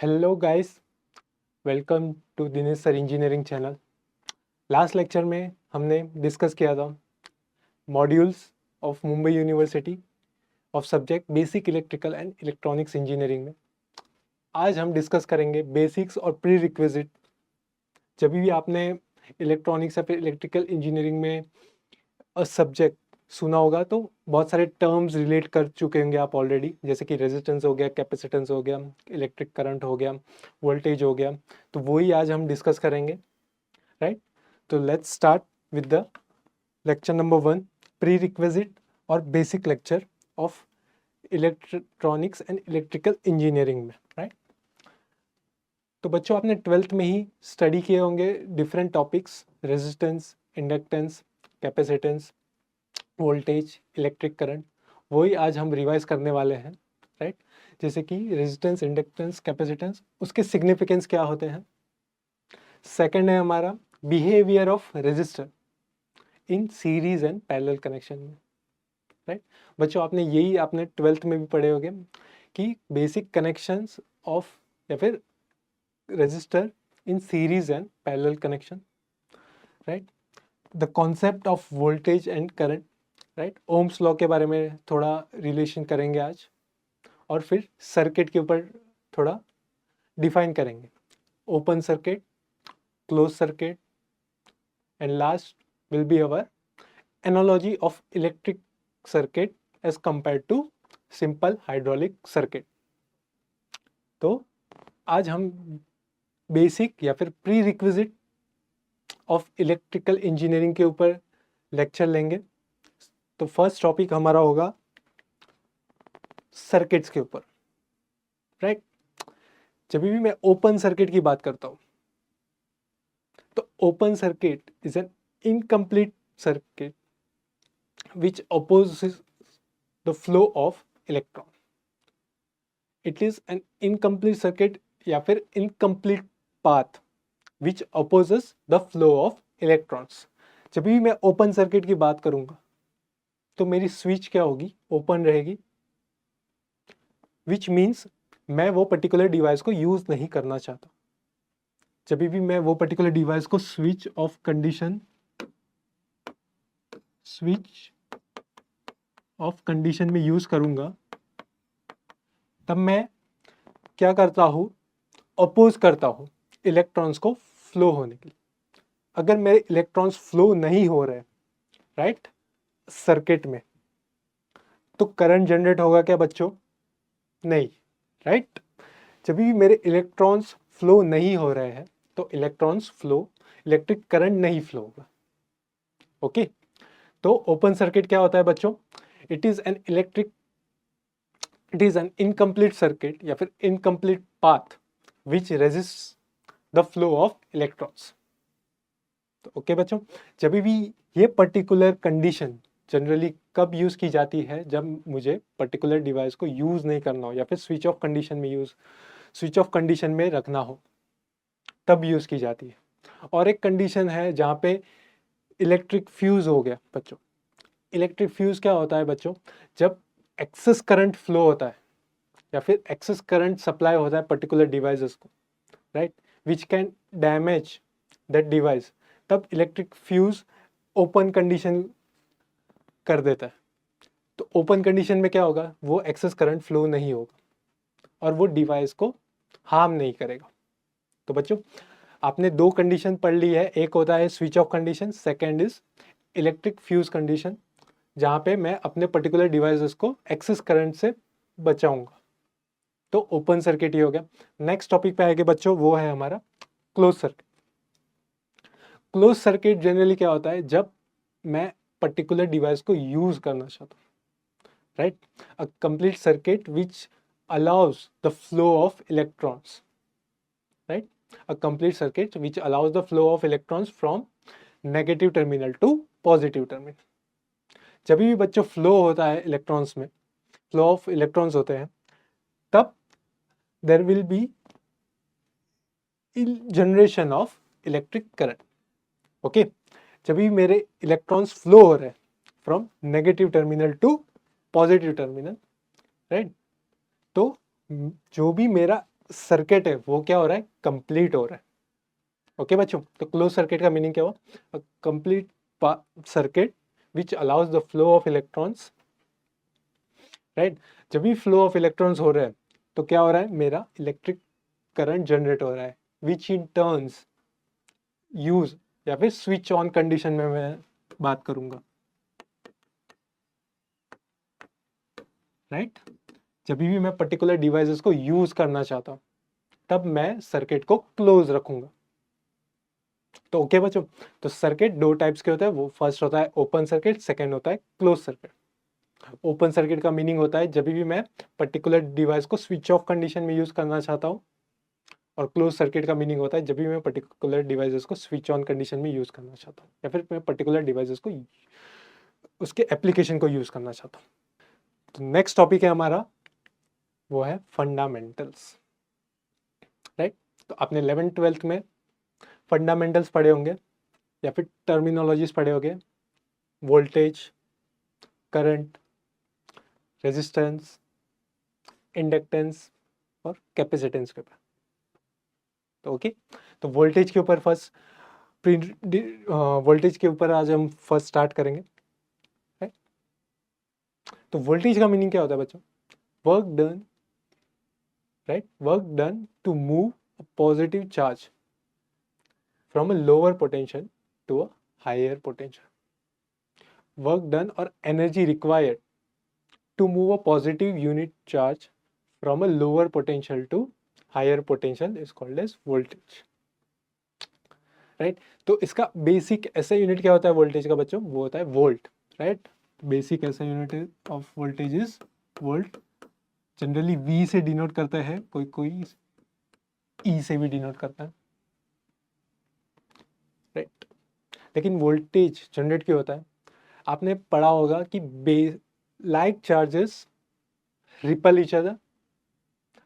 Hello guys, welcome to Dinesh sir engineering channel. Last lecture में हमने discuss किया था modules of Mumbai university of subject basic electrical and electronics engineering में। आज हम डिस्कस करेंगे बेसिक्स और प्री रिक्विजिट। जब भी आपने इलेक्ट्रॉनिक्स या फिर इलेक्ट्रिकल इंजीनियरिंग में सब्जेक्ट सुना होगा तो बहुत सारे टर्म्स रिलेट कर चुके होंगे आप ऑलरेडी, जैसे कि रेजिस्टेंस हो गया, कैपेसिटेंस हो गया, इलेक्ट्रिक करंट हो गया, वोल्टेज हो गया। तो वही आज हम डिस्कस करेंगे, राइट। तो let's start with the lecture number 1, prerequisite और basic lecture of electronics and electrical engineering में, राइट। तो बच्चों, आपने 12th में ही स्टडी किए होंगे different topics, resistance, inductance, capacitance, voltage, electric current. वही आज हम रिवाइज करने वाले हैं, राइट। जैसे कि रेजिस्टेंस, इंडक्टेंस, कैपेसिटेंस, उसके सिग्निफिकेंस क्या होते हैं। सेकंड है हमारा behaviour of resistor in series and parallel connection में, राइट। बच्चों, आपने 12th में भी पढ़े होंगे कि बेसिक कनेक्शंस ऑफ या फिर resistor in series and parallel connection, right. The concept of voltage and current, right. Ohm's law के बारे में थोड़ा रिलेशन करेंगे आज, और फिर सर्किट के ऊपर थोड़ा डिफाइन करेंगे, open circuit, close circuit, and last will be our analogy of electric circuit as compare to simple hydraulic circuit. तो आज हम बेसिक या फिर prerequisite of electrical engineering के ऊपर लेक्चर लेंगे। तो फर्स्ट टॉपिक हमारा होगा सर्किट्स के ऊपर, राइट। जब भी मैं ओपन सर्किट की बात करता हूं तो open circuit is an incomplete circuit which opposes the flow of electron. It is an incomplete circuit या फिर incomplete path which opposes the flow of electrons. जब भी मैं ओपन सर्किट की बात करूंगा तो मेरी स्विच क्या होगी, ओपन रहेगी, विच मीन्स मैं वो पर्टिकुलर डिवाइस को यूज नहीं करना चाहता। जब भी मैं वो पर्टिकुलर डिवाइस को स्विच ऑफ कंडीशन में यूज करूंगा, तब मैं क्या करता हूं, अपोज करता हूं इलेक्ट्रॉन्स को फ्लो होने के लिए। अगर मेरे इलेक्ट्रॉन्स फ्लो नहीं हो रहे, राइट, सर्किट में, तो करंट जनरेट होगा क्या बच्चों? नहीं, राइट। जब भी मेरे इलेक्ट्रॉन्स फ्लो नहीं हो रहे हैं तो इलेक्ट्रिक करंट नहीं फ्लो होगा। ओके, तो ओपन सर्किट क्या होता है बच्चों? It is an incomplete circuit या फिर incomplete path which resist the flow of electrons. तो ओके बच्चों, जब भी ये पर्टिकुलर कंडीशन जनरली कब यूज की जाती है, जब मुझे पर्टिकुलर डिवाइस को यूज नहीं करना हो या फिर स्विच ऑफ कंडीशन में रखना हो, तब यूज की जाती है। और एक कंडीशन है जहाँ पे इलेक्ट्रिक फ्यूज हो गया बच्चों। इलेक्ट्रिक फ्यूज क्या होता है बच्चों? जब एक्सेस करंट फ्लो होता है या फिर एक्सेस करंट सप्लाई होता है पर्टिकुलर डिवाइसेस को, right, which can damage that device, तब इलेक्ट्रिक फ्यूज ओपन कंडीशन कर देता है। तो ओपन कंडीशन में क्या होगा, वो एक्सेस करंट फ्लो नहीं होगा और वो डिवाइस को हार्म नहीं करेगा। तो बच्चों, आपने दो कंडीशन पढ़ ली है, एक होता है switch off condition, second is electric fuse condition, जहाँ पे मैं अपने पर्टिकुलर डिवाइसेस को एक्सेस करंट से बचाऊंगा। तो ओपन सर्किट ही हो गया। नेक्स्ट टॉपिक पे आएगा बच्चों, वो है हमारा close circuit. Close circuit generally क्या होता है, जब मैं पर्टिकुलर डिवाइस को यूज करना चाहता हूँ, right, a complete circuit which allows the flow of electrons, right, a complete circuit which allows the flow of electrons from negative terminal to positive terminal. जब भी बच्चों फ्लो होता है इलेक्ट्रॉन्स में, फ्लो ऑफ इलेक्ट्रॉन्स होते हैं, तब there will be generation of electric current. Okay, जब भी मेरे इलेक्ट्रॉन्स फ्लो हो रहे हैं from negative terminal to positive terminal, right, तो जो भी मेरा सर्किट है वो क्या हो रहा है, कंप्लीट हो रहा है। ओके बच्चों, तो क्लोज सर्किट का मीनिंग क्या हुआ, complete circuit which allows the flow of electrons, right. जब भी फ्लो ऑफ इलेक्ट्रॉन्स हो रहा है तो क्या हो रहा है, मेरा इलेक्ट्रिक करंट जनरेट हो रहा है, विच इन टर्न्स यूज, या फिर स्विच ऑन कंडीशन में मैं बात करूंगा, राइट। जब भी मैं पर्टिकुलर डिवाइसेस को यूज करना चाहता हूं तब मैं सर्किट को क्लोज रखूंगा। तो ओके बच्चों, तो सर्किट दो टाइप्स के होते हैं, वो फर्स्ट होता है ओपन सर्किट, सेकंड होता है क्लोज सर्किट। ओपन सर्किट का मीनिंग होता है जब भी मैं पर्टिकुलर डिवाइस को स्विच ऑफ कंडीशन में यूज करना चाहता हूँ, और क्लोज सर्किट का मीनिंग होता है जब भी मैं पर्टिकुलर डिवाइसेस को स्विच ऑन कंडीशन में यूज करना चाहता हूँ, या फिर मैं पर्टिकुलर डिवाइसेस को उसके एप्लीकेशन को यूज करना चाहता हूँ। तो नेक्स्ट टॉपिक है हमारा, वो है फंडामेंटल्स, राइट। तो आपने 11th-12th में फंडामेंटल्स पढ़े होंगे, या फिर टर्मिनोलॉजीज पढ़े होंगे, वोल्टेज, करंट, रेजिस्टेंस, इंडक्टेंस और कैपेसिटेंस के ऊपर। तो ओके, तो वोल्टेज के ऊपर फर्स्ट, वोल्टेज के ऊपर आज हम फर्स्ट स्टार्ट करेंगे, राइट। तो वोल्टेज का मीनिंग क्या होता है बच्चों, work done, right, work done to move a positive charge from a lower potential to a higher potential, work done or energy required to move a positive unit charge from a lower potential to higher potential is called as voltage, right। तो इसका basic ऐसा unit क्या होता है voltage का बच्चों, वो होता है वोल्ट, राइट। बेसिक ऐसा unit of voltage is volt. Generally V से डिनोट करता है, कोई कोई ई से भी डिनोट करता है, राइट। लेकिन वोल्टेज जनरेट क्यों होता है, आपने पढ़ा होगा कि like charges ripple each other,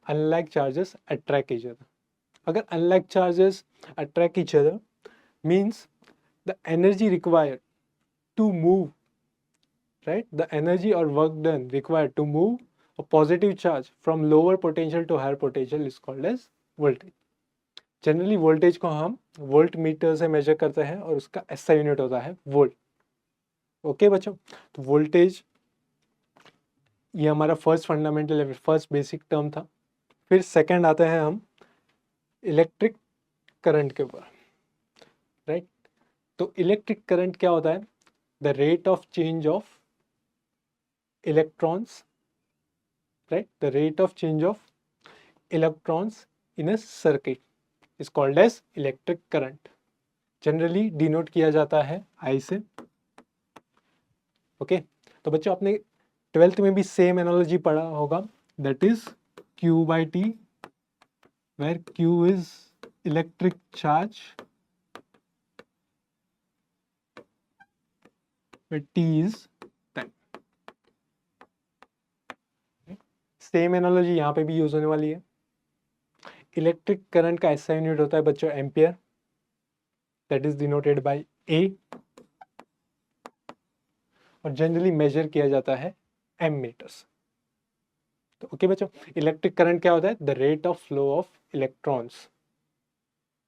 unlike charges attract each other. अगर unlike charges attract each other means the energy required to move, right, the energy or work done required to move a positive charge from lower potential to higher potential is called as voltage. Generally voltage को हम volt meter से major करते हैं और उसका ऐसा unit होता है वोल्ट। ओके बच्चों, तो वोल्टेज ये हमारा first fundamental first basic term था। फिर सेकंड आते हैं हम इलेक्ट्रिक करंट के ऊपर, राइट। तो इलेक्ट्रिक करंट क्या होता है, the rate of change of electrons, right, the rate of change of electrons in a circuit is called as electric current. Generally denote किया जाता है आई से। ओके, तो बच्चों आपने 12th में भी सेम एनालॉजी पढ़ा होगा, that is Q by T, where Q is electric charge, where T is time। Same analogy यहाँ पे भी यूज होने वाली है। इलेक्ट्रिक करंट का ऐसा यूनिट होता है बच्चों ampere, that is denoted by A, और जनरली मेजर किया जाता है एम मीटर्स। तो ओके बच्चों, इलेक्ट्रिक करंट क्या होता है, the rate of flow of electrons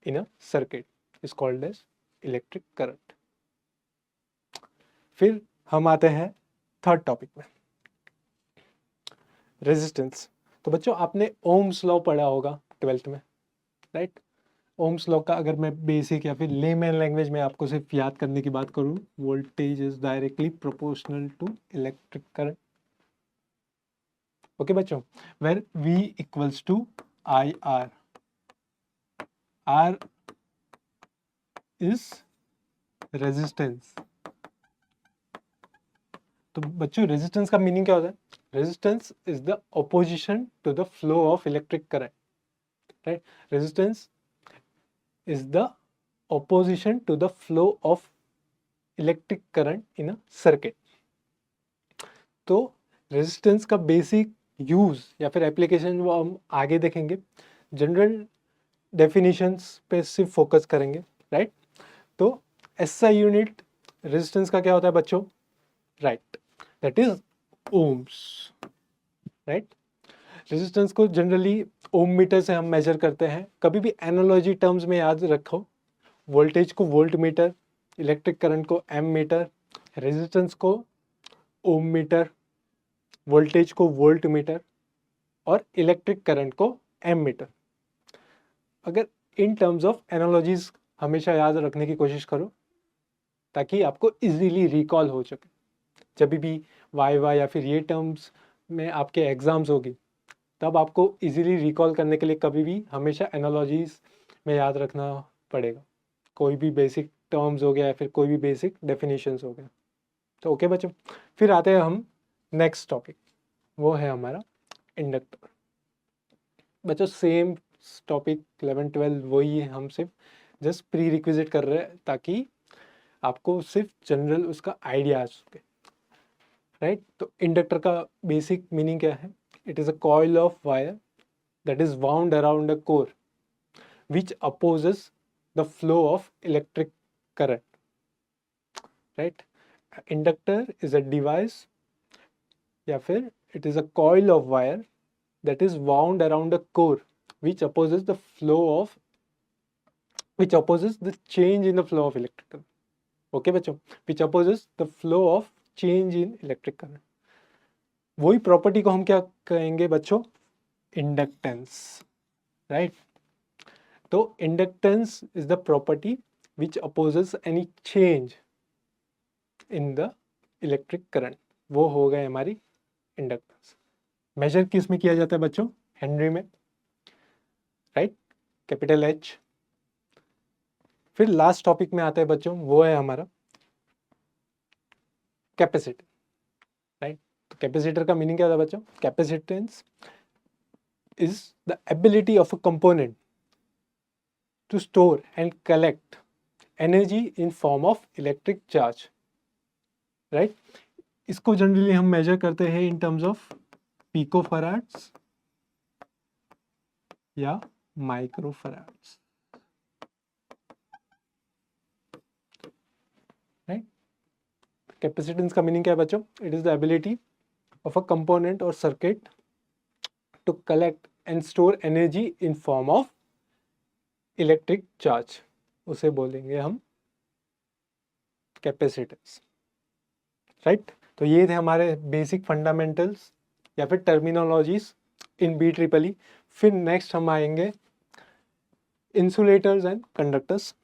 in a circuit is called as electric current. फिर हम आते हैं थर्ड टॉपिक में, रेजिस्टेंस। तो बच्चों आपने ओम्स लॉ पढ़ा होगा 12th में, राइट। ओम्स लॉ का अगर मैं बेसिक या फिर लेमैन लैंग्वेज में आपको सिर्फ याद करने की बात करूं, voltage is directly proportional to electric current. Okay बच्चों, where V equals to I R, R is resistance. तो बच्चों रेजिस्टेंस का मीनिंग क्या होता है, resistance is the opposition to the flow of electric current, right. Resistance is the opposition to the flow of electric current in a circuit। तो resistance का basic use या फिर एप्लीकेशन वो हम आगे देखेंगे, जनरल डेफिनेशंस पे सिर्फ फोकस करेंगे, राइट। तो ऐसा यूनिट रेजिस्टेंस का क्या होता है बच्चों, right, that is ohms, right. Resistance को जनरली ओम मीटर से हम मेजर करते हैं। कभी भी एनालॉजी टर्म्स में याद रखो, वोल्टेज को वोल्ट मीटर, इलेक्ट्रिक करंट को एम मीटर, रेजिस्टेंस को ओम मीटर, वोल्टेज को वोल्ट मीटर और इलेक्ट्रिक करंट को एम मीटर। अगर इन टर्म्स ऑफ एनालॉजीज हमेशा याद रखने की कोशिश करो ताकि आपको इजीली रिकॉल हो सके। जब भी वाई या फिर ये टर्म्स में आपके एग्जाम्स होगी तब आपको इजीली रिकॉल करने के लिए कभी भी हमेशा एनालॉजीज में याद रखना पड़ेगा। कोई भी बेसिक टर्म्स हो गया या फिर कोई भी बेसिक डेफिनेशंस हो गया। तो ओके बच्चों, फिर आते हैं हम नेक्स्ट टॉपिक, वो है हमारा इंडक्टर। बच्चों सेम टॉपिक 11-12 वही है, हम सिर्फ जस्ट प्री रिक्विजिट कर रहे हैं ताकि आपको सिर्फ जनरल उसका आइडिया आ सके, राइट। तो इंडक्टर का बेसिक मीनिंग क्या है? It is a coil of wire that is wound around a core which opposes the flow of electric current, right? Inductor is a device या फिर it is a coil of wire that is wound around a core which opposes the change in the flow of electric current. Okay बच्चों, which opposes the flow of change in electric current. वही property को हम क्या कहेंगे बच्चों? Inductance, right. तो inductance is the property which opposes any change in the electric current, वो हो गए हमारी इंडक्टेंस। मेजर किस में किया जाता है बच्चों? हेनरी में, राइट, कैपिटल एच। फिर लास्ट टॉपिक में आता है बच्चों, वो है हमारा कैपेसिटर, राइट। तो कैपेसिटर का मीनिंग क्या था बच्चों? Capacitance is the ability of a component to store and collect energy in form of electric charge, right? इसको जनरली हम मेजर करते हैं इन टर्म्स ऑफ पिकोफैराड्स या माइक्रोफैराड्स, राइट। कैपेसिटेंस का मीनिंग क्या है बच्चों? It is the ability of a component और circuit to collect and store energy in form of electric charge, उसे बोलेंगे हम कैपेसिटेंस, राइट। तो ये थे हमारे बेसिक फंडामेंटल्स या फिर टर्मिनोलॉजीज इन BEEE। फिर नेक्स्ट हम आएंगे इंसुलेटर्स एंड कंडक्टर्स।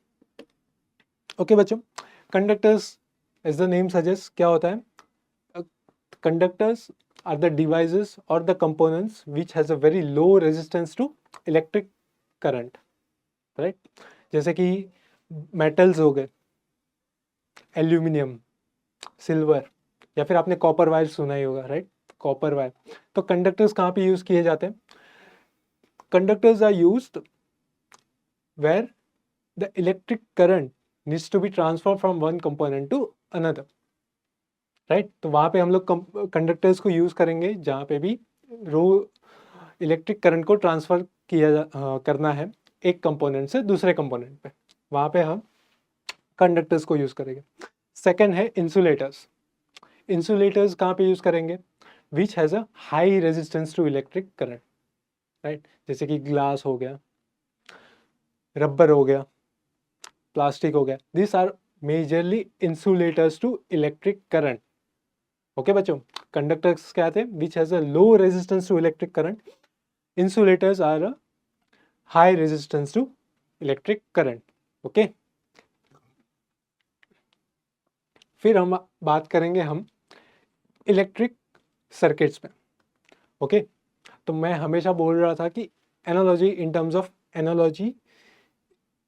ओके बच्चों, conductors as the name suggest क्या होता है? Conductors are the devices or the components which has a very low resistance to electric current, right? जैसे कि मेटल्स हो गए, एल्यूमिनियम, सिल्वर, या फिर आपने कॉपर वायर सुना ही होगा, राइट, कॉपर वायर। तो कंडक्टर्स कहाँ पे यूज किए जाते हैं? Conductors are used where the electric current needs to be transfer from one component to another, right. तो वहाँ पे हम लोग कंडक्टर्स को यूज़ करेंगे जहाँ पे भी इलेक्ट्रिक करंट को ट्रांसफ़र करना है एक कंपोनेंट से दूसरे कंपोनेंट पे, वहाँ पे हम कंडक्टर्स को यूज़ करेंगे। सेकंड है इंसुलेटर्स। इंसुलेटर्स कहाँ पे यूज़ करेंगे? Which has a high resistance to electric current, right. जैसे कि ग्लास हो गया, रबर हो गया, प्लास्टिक हो गया, this are majorly insulators to electric current. Okay बच्चों, कंडक्टर्स क्या थे? Which has a low resistance to electric current, insulators are a high resistance to electric current. Okay, फिर हम बात करेंगे हम इलेक्ट्रिक सर्किट्स में। ओके, तो मैं हमेशा बोल रहा था कि analogy, in terms of analogy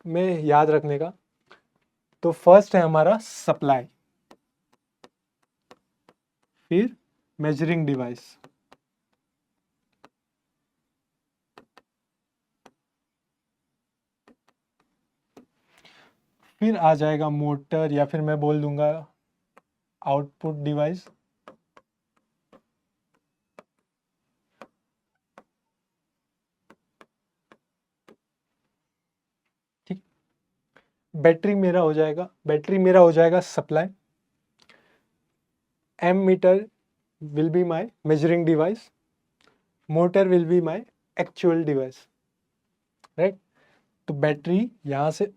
में याद रखने का, तो फर्स्ट है हमारा सप्लाई, फिर मेजरिंग डिवाइस, फिर आ जाएगा मोटर या फिर मैं बोल दूंगा आउटपुट डिवाइस, ठीक। बैटरी मेरा हो जाएगा supply, ammeter will be my measuring device, motor will be my actual device, right. तो बैटरी यहाँ से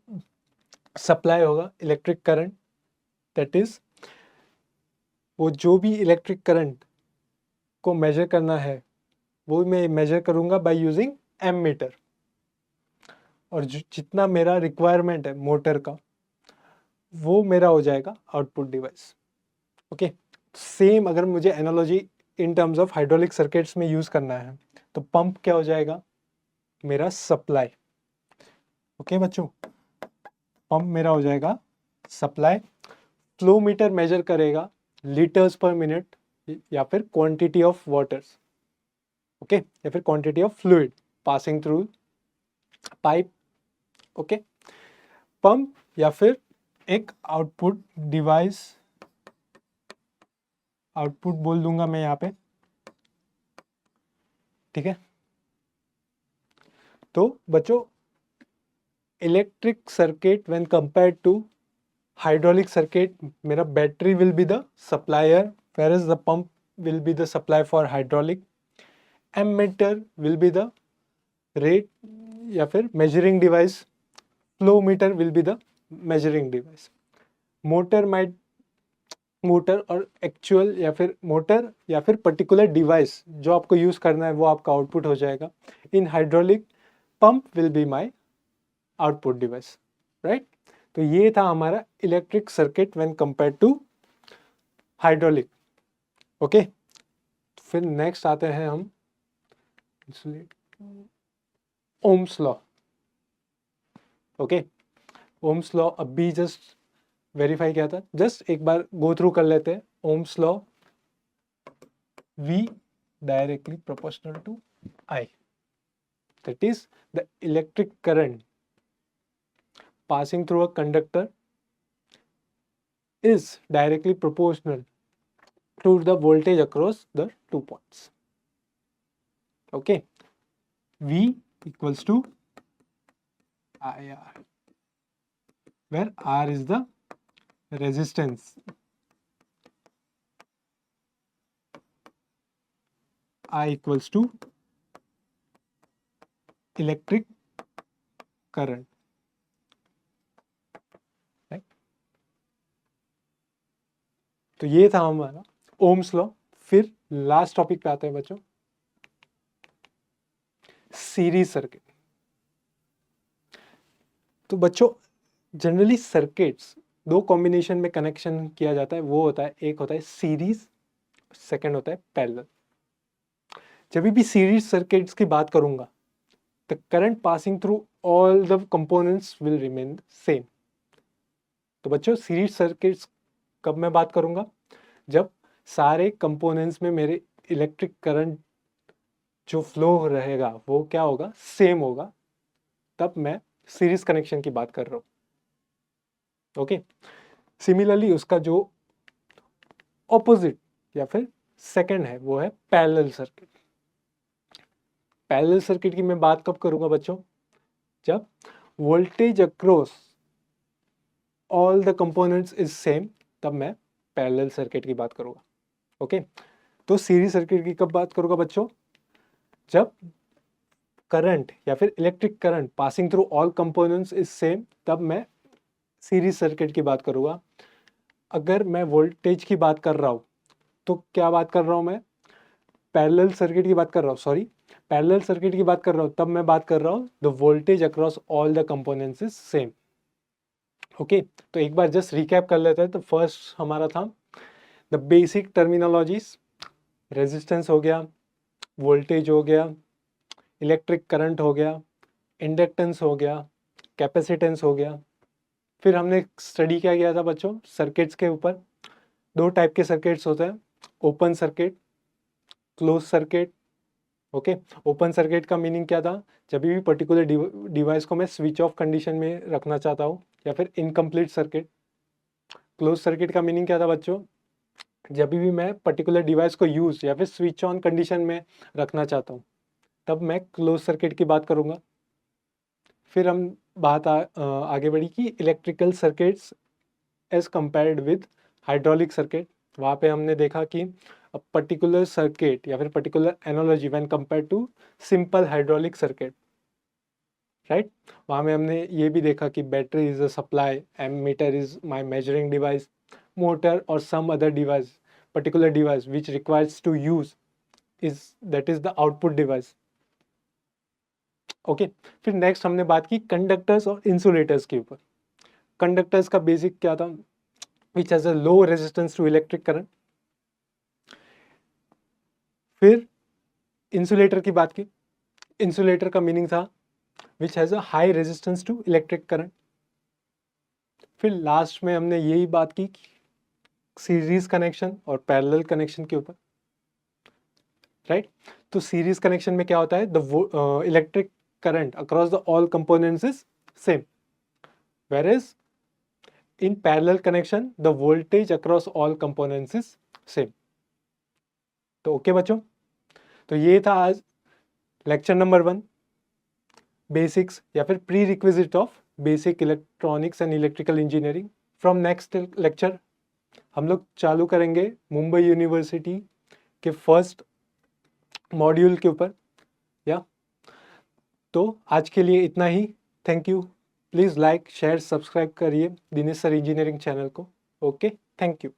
सप्लाई होगा इलेक्ट्रिक करंट, दैट इज वो जो भी इलेक्ट्रिक करंट को मेजर करना है वो मैं मेजर करूँगा बाय यूजिंग एमीटर, और जितना मेरा रिक्वायरमेंट है मोटर का वो मेरा हो जाएगा आउटपुट डिवाइस। ओके, सेम अगर मुझे analogy in terms of hydraulic circuits में यूज़ करना है तो पंप क्या हो जाएगा, मेरा सप्लाई। ओके बच्चों, पंप मेरा हो जाएगा सप्लाई। फ्लो मीटर मेजर करेगा लीटर्स पर मिनट या फिर क्वांटिटी ऑफ वाटर्स, ओके, या फिर quantity of fluid passing through pipe. Okay, pump या फिर एक आउटपुट डिवाइस, आउटपुट बोल दूंगा मैं यहाँ पे, ठीक है। तो बच्चों electric circuit when compared to hydraulic circuit, मेरा battery will be the supplier whereas the pump will be the supply for hydraulic, ammeter will be the rate या फिर measuring device, flow meter will be the measuring device, motor और actual या फिर motor या फिर particular device जो आपको use करना है वो आपका आउटपुट हो जाएगा। In hydraulic pump will be my output device, right. तो ये था हमारा electric circuit when compared to hydraulic. Okay, फिर नेक्स्ट आते हैं हम Ohm's law. Okay, Ohm's law अभी जस्ट वेरीफाई किया था, जस्ट एक बार गो थ्रू कर लेते हैं। Ohm's law, V directly proportional to I, that is the electric current passing through a conductor is directly proportional to the voltage across the 2 points. Okay, V equals to IR, where R is the resistance, I equals to electric current, right? तो ये था हमारा Ohm's law. फिर last topic पे आते हैं बच्चों, series circuit. तो बच्चों जनरली सर्किट्स दो कॉम्बिनेशन में कनेक्शन किया जाता है, वो होता है, एक होता है सीरीज, सेकंड होता है पैरेलल। जब भी सीरीज सर्किट्स की बात करूंगा the current passing through all the components will remain same. तो बच्चों सीरीज सर्किट्स कब मैं बात करूंगा, जब सारे कंपोनेंट्स में मेरे इलेक्ट्रिक करंट जो फ्लो रहेगा वो क्या होगा, सेम होगा, तब मैं सीरीज कनेक्शन की बात कर रहा हूं। ओके, सिमिलरली उसका जो ऑपोजिट या फिर सेकंड है वो है पैरेलल सर्किट। पैरेलल सर्किट की मैं बात कब करूंगा बच्चों, जब voltage across all the components is same, तब मैं पैरेलल सर्किट की बात करूंगा। ओके, तो सीरीज सर्किट की कब बात करूंगा बच्चों, जब करंट या फिर electric current passing through all components is same, तब मैं सीरीज सर्किट की बात करूंगा। अगर मैं वोल्टेज की बात कर रहा हूं तो क्या बात कर रहा हूं मैं, पैरेलल सर्किट की बात कर रहा हूं, सॉरी पैरेलल सर्किट की बात कर रहा हूं, तब मैं बात कर रहा हूं the voltage across all the components is same. Okay, तो एक बार जस्ट रिकैप कर लेते हैं। तो फर्स्ट हमारा था द बेसिक टर्मिनोलॉजीज, रेजिस्टेंस हो गया, वोल्टेज हो गया, इलेक्ट्रिक करंट हो गया, इंडक्टेंस हो गया, कैपेसिटेंस हो गया। फिर हमने स्टडी क्या किया था बच्चों, सर्किट्स के ऊपर। दो टाइप के सर्किट्स होते हैं, open circuit, close circuit. Okay, open circuit का मीनिंग क्या था, जब भी पर्टिकुलर डिवाइस को मैं स्विच ऑफ कंडीशन में रखना चाहता हूँ, या फिर इनकम्प्लीट सर्किट। क्लोज सर्किट का मीनिंग क्या था बच्चों, जब भी मैं पर्टिकुलर डिवाइस को यूज या फिर स्विच ऑन कंडीशन में रखना चाहता हूँ, तब मैं क्लोज सर्किट की बात करूँगा। फिर हम बात आगे बढ़ी कि electrical circuits as compared with hydraulic circuit. वहाँ पे हमने देखा कि अ पर्टिकुलर सर्किट या फिर particular analogy when compare to simple hydraulic circuit, right. वहाँ में हमने ये भी देखा कि battery is a supply, ammeter is my measuring device, motor और some other device, particular device which requires to use is that is the output device. Okay, फिर next हमने बात की कंडक्टर्स और इंसुलेटर्स के ऊपर। कंडक्टर्स का बेसिक क्या था, which has a low resistance to electric current. फिर इंसुलेटर की बात की, इंसुलेटर का मीनिंग था which has a high resistance to electric current. फिर लास्ट में हमने यही बात की सीरीज कनेक्शन और पैरेलल कनेक्शन के ऊपर, राइट। तो सीरीज कनेक्शन में क्या होता है, the electric current across the all components is same, whereas in parallel connection the voltage across all components is same। तो ओके बच्चों, तो ये था आज लेक्चर नंबर 1, बेसिक्स या फिर prerequisite of basic electronics and electrical engineering. From next lecture हम लोग चालू करेंगे मुंबई यूनिवर्सिटी के फर्स्ट मॉड्यूल के ऊपर, या तो आज के लिए इतना ही। Thank you. Please like share subscribe करिए दिनेश सर इंजीनियरिंग चैनल को। Okay, thank you.